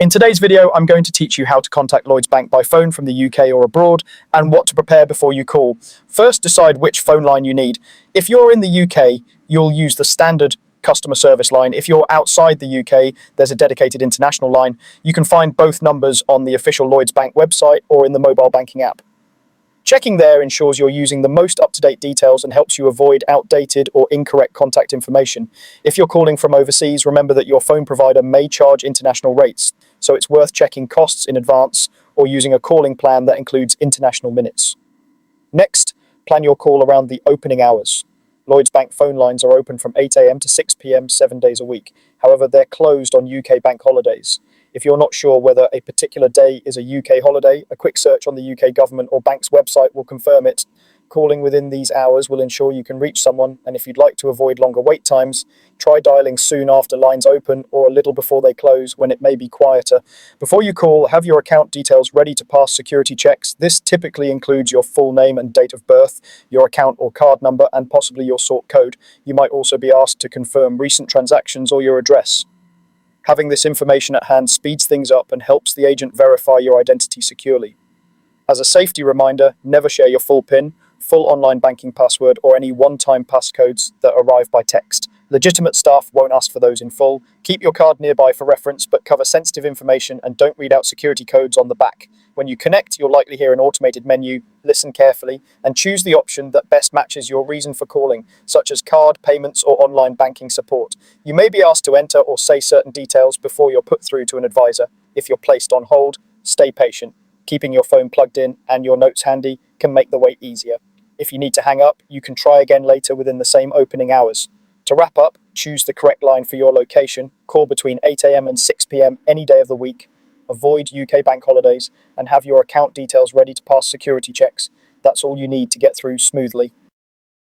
In today's video, I'm going to teach you how to contact Lloyds Bank by phone from the UK or abroad and what to prepare before you call. First, decide which phone line you need. If you're in the UK, you'll use the standard customer service line. If you're outside the UK, there's a dedicated international line. You can find both numbers on the official Lloyds Bank website or in the mobile banking app. Checking there ensures you're using the most up-to-date details and helps you avoid outdated or incorrect contact information. If you're calling from overseas, remember that your phone provider may charge international rates, so it's worth checking costs in advance or using a calling plan that includes international minutes. Next, plan your call around the opening hours. Lloyds Bank phone lines are open from 8 a.m. to 6 p.m. 7 days a week. However, they're closed on UK bank holidays. If you're not sure whether a particular day is a UK holiday, a quick search on the UK government or bank's website will confirm it. Calling within these hours will ensure you can reach someone, and if you'd like to avoid longer wait times, try dialing soon after lines open or a little before they close when it may be quieter. Before you call, have your account details ready to pass security checks. This typically includes your full name and date of birth, your account or card number, and possibly your sort code. You might also be asked to confirm recent transactions or your address. Having this information at hand speeds things up and helps the agent verify your identity securely. As a safety reminder, never share your full PIN, full online banking password, or any one-time passcodes that arrive by text. Legitimate staff won't ask for those in full. Keep your card nearby for reference, but cover sensitive information and don't read out security codes on the back. When you connect, you'll likely hear an automated menu. Listen carefully and choose the option that best matches your reason for calling, such as card, payments, or online banking support. You may be asked to enter or say certain details before you're put through to an advisor. If you're placed on hold, stay patient. Keeping your phone plugged in and your notes handy can make the wait easier. If you need to hang up, you can try again later within the same opening hours. To wrap up, choose the correct line for your location, call between 8 a.m. and 6 p.m. any day of the week, avoid UK bank holidays, and have your account details ready to pass security checks. That's all you need to get through smoothly.